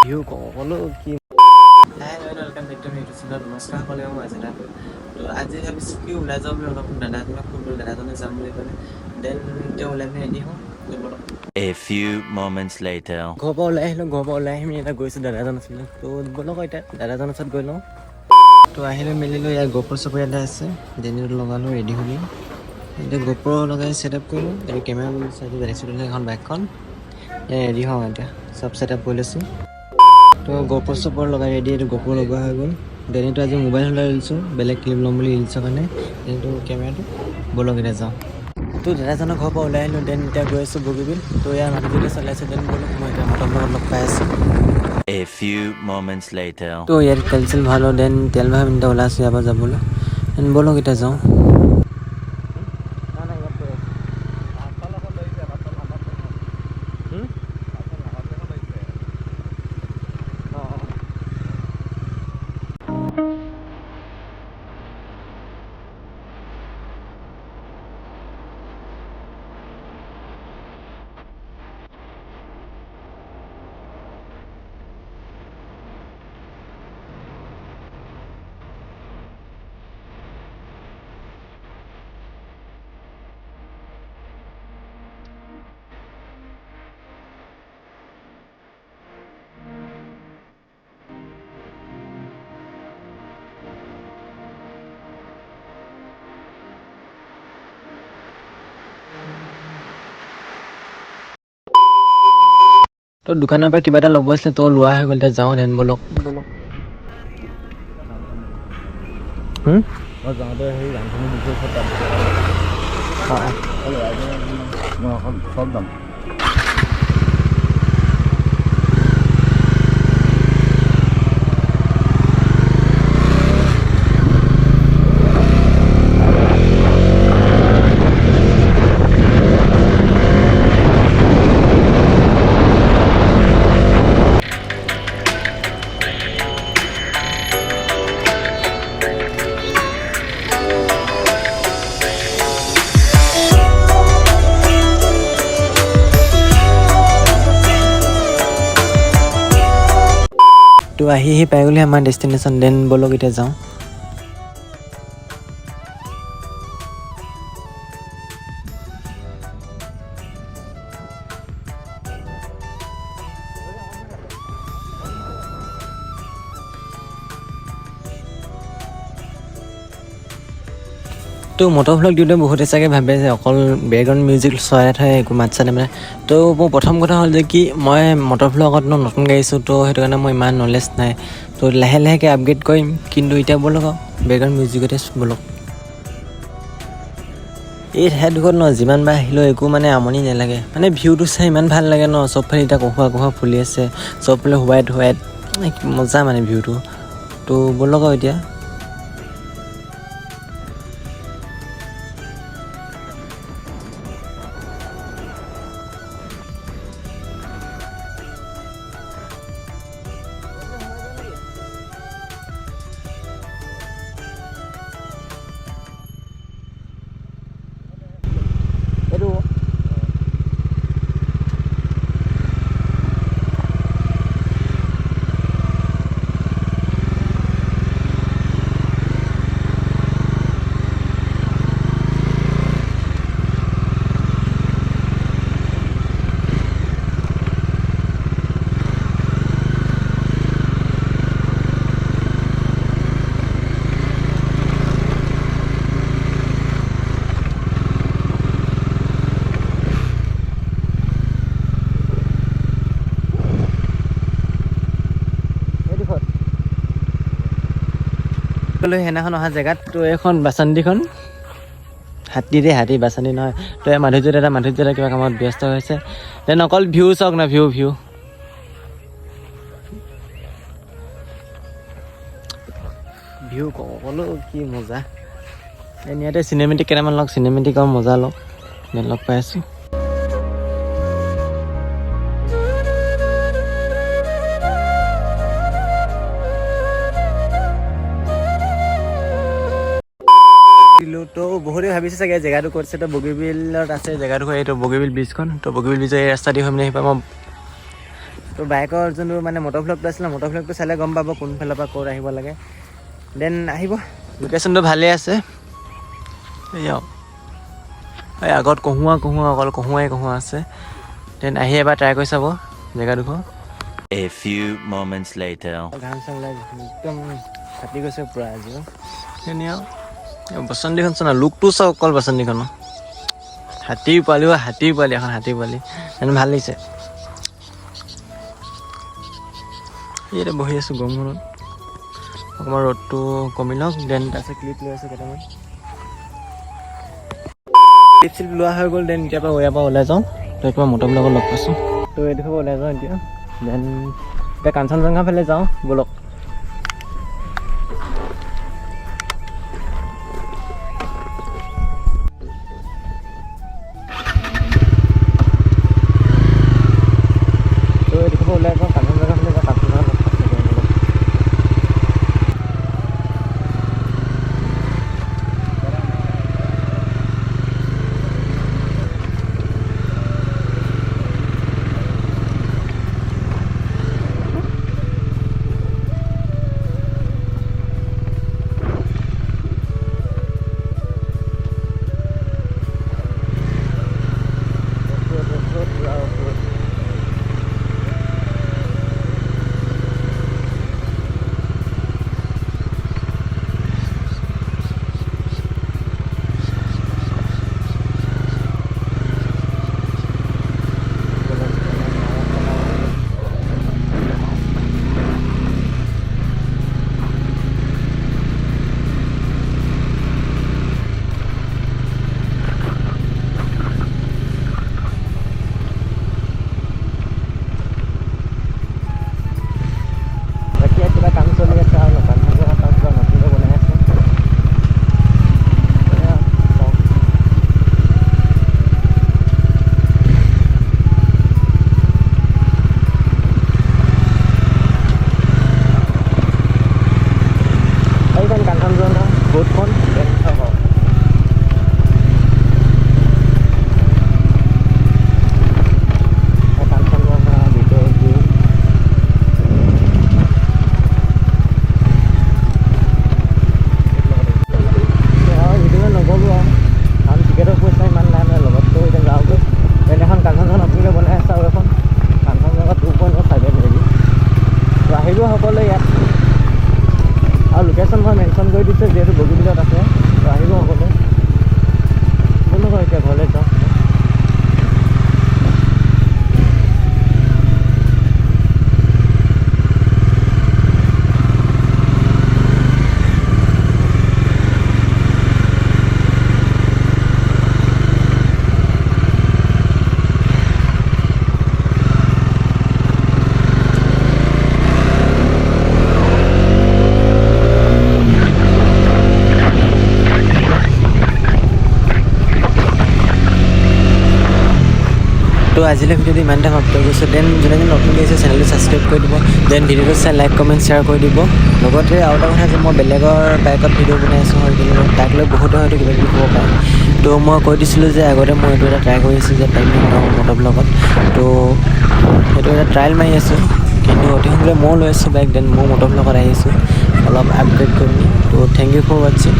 View ক'লো কি নমস্কাৰ ক'লে মই আজি তো আজি ভাবিছোঁ কি ওলাই যাওঁ বুলি অলপ দাদাজনক ফোন কৰিলোঁ দাদাজনে যাম বুলি ক'লে দেন তেওঁ ওলাই পিনে ৰেডি হওঁ A few moments later. ঘৰৰ পৰা ওলাই আহিম এতিয়া গৈছোঁ দাদাজন আছিলে তো ব'লক এতিয়া দাদাজনৰ ওচৰত গৈ লওঁ তো আহিলোঁ মেলিলোঁ ইয়াত গোপ্ৰ চোপ্ৰ এটা আছে ডেনিটো লগালোঁ ৰেডি হ'লোঁ এতিয়া গোপ্ৰ লগাই ছেট আপ কৰিলোঁ এইটো কেমেৰা লৈ চাইছোঁ বেলেগ এখন বাইকখন ৰেডি হওঁ এতিয়া চব ছেট আপ কৰি লৈছোঁ তো গোপ্ৰ চোপ্ৰ লগাই ৰেডি এইটো গোপ্ৰ লগোৱা হৈ গ'ল ডেনিটো আজি মোবাইল হ'লে ৰিলছোঁ বেলেগ ক্লিপ ল'ম বুলি ৰিলছৰ কাৰণে ডেনিটো কেমেৰাটো ব'লক এতিয়া যাওঁ তো দাদাজনৰ ঘৰৰ পৰা ওলাই আহিলোঁ দেন এতিয়া গৈ আছোঁ বগীবিল তো ইয়াৰ মানুহটোতে চলাইছোঁ দেন ব'লক মই এতিয়া মটৰ লগত লগ পাই আছোঁ A few moments later. তো ইয়াত তেল চেল ভাল হ'ল দেন তেল ভৰাই মিনিট ওলাইছোঁ ইয়াৰ পৰা যাবলৈ দেন ব'লক এতিয়া যাওঁ তো দোকানৰ পৰা কিবা এটা ল'ব আছিলে তো লোৱা হৈ গ'ল এতিয়া যাওঁ দেন ব'লক মই যাওঁতে সেই ৰান্ধনি বিষয়ে মই অকল চব যাম তো আহি পাই গ'লে আমাৰ ডেষ্টিনেশ্যন দেন ব'লক এতিয়া যাওঁ তো মটৰ ভ্লগ দিওঁতে বহুতে চাগে ভাবে যে অকল বেকগ্ৰাউণ্ড মিউজিক চলাই থৈ একো মাত চাত মানে তো মোৰ প্ৰথম কথা হ'ল যে কি মই মটৰ ভ্লগত নতুন গাইছোঁ তো সেইটো কাৰণে মোৰ ইমান নলেজ নাই তো লাহে লাহেকৈ আপগ্ৰেড কৰিম কিন্তু এতিয়া ব'লক বেকগ্ৰাউণ্ড মিউজিকতে ব'লক এই ঠাইডোখৰত ন যিমান বাৰ আহিলেও একো মানে আমনি নালাগে মানে ভিউটো চাই ইমান ভাল লাগে ন চবফালে এতিয়া কহোৱা ফুলি আছে চবফালে হোৱাইট মজা মানে ভিউটো তো ব'লক এতিয়া সেইদিনাখন অহা জেগাত তো এখন বাচন্তিখন হাতী বাচন্তি নহয় তো এই মাধুৰ্যত কিবা কামত ব্যস্ত হৈছে দেন অকল ভিউ চাওক না ভিউ ক'লো কি মজা দেন ইয়াতে চিনেমেটিক কেইটামান লওক চিনেমেটিকৰ মজা লওক দেন লগ পাই আছোঁ তো বহুতে ভাবিছে চাগে জেগাটো ক'ত আছে তো বগীবিলত আছে জেগাটো এইটো বগীবিল ব্ৰিজখন তো বগীবিল ব্ৰিজৰ এই ৰাস্তা দি হৈ মানে আহিব মই তো বাইকৰ যোনটো মানে মটৰ ভ্লগটো আছিলে মটৰ ভ্লগটো চালে গম পাব কোনফালৰ পৰা ক'ত আহিব লাগে দেন আহিব লোকেশ্যনটো ভালেই আছে এয়া এই আগত কহুৱা অকল কহুৱা আছে দেন আহি এবাৰ ট্ৰাই কৰি চাব জেগাডোখৰ A few moments later. ঘাম চাম ওলাই একদম ফাটি গৈছে পূৰা আজি ধুনীয়া বসন্তীখন চোৱা লুকটো চাওক অকল বসন্তীখনৰ হাতীৰ পোৱালি এখন হাতীৰ পোৱালি এনে ভাল লাগিছে ইয়াতে বহি আছোঁ গৰমখনত অকণমান ৰ'দটো কমি লওক দেন তাৰপিছত ক্লিপ লৈ আছোঁ কেইটামান ক্লিপ চিপ লোৱা হৈ গ'ল দেন এতিয়াৰ পৰা ইয়াৰ পৰা ওলাই যাওঁ তো তোমাৰ মটৰবিলাকত লগ পাইছোঁ তো এইডোখৰ ওলাই যাওঁ এতিয়া দেন এতিয়া কাঞ্চনজংঘা ফালে যাওঁ ব'লক তো এইডোখৰ ওলাই যাওঁ কাঞ্চনজংঘা ফালে যাওঁ কাঞ্চনজংঘা লগ পাইছোঁ boatখন দেন চাব কাঞ্চনজংঘা ভিতৰত ভিউ ভিডিঅ' নগ'লোঁ আৰু কাৰণ টিকেটৰ পইচা ইমান নাই মানে লগততো এতিয়া যাওঁগৈ দেন এখন কাঞ্চনজংঘা নতুনকৈ বনাই আছে আৰু এখন কাঞ্চনজংঘা 2.5 মেবি তো আহিব সকলোৱে ইয়াত আৰু লোকেশ্যন মই মেনশ্যন কৰি দিছোঁ যিহেতু বগীবিলত আছে তো আহিব সকলোৱে ব'লক এতিয়া ঘৰলৈ যাওঁ তো আজিলৈ ভিডিঅ'টো ইমানতে সমাপ্ত কৰিছোঁ দেন যোনে যোনে নতুনকৈ আহিছে চেনেলটো ছাবস্ক্ৰাইব কৰি দিব দেন ভিডিঅ'টো চাই লাইক কমেণ্ট শ্বেয়াৰ কৰি দিব লগতে আৰু এটা কথা যে মই বেলেগৰ বাইকত ভিডিঅ' বনাই আছোঁ হয় কিন্তু তাক লৈ বহুতে হয়তো কিবা কিবি ক'ব পাৰে তো মই কৈ দিছিলোঁ যে আগতে মই এইটো এটা ট্ৰাই কৰি আছোঁ যে টাইম মটৰ ব্লগত তো সেইটো এটা ট্ৰায়েল মাৰি আছোঁ কিন্তু অতি সোনকালে ময়ো লৈ আছোঁ বাইক দেন মই মটৰ ব্লগত আহিছোঁ অলপ আপগ্ৰেড কৰি তো থেংক ইউ ফৰ ৱাটছিং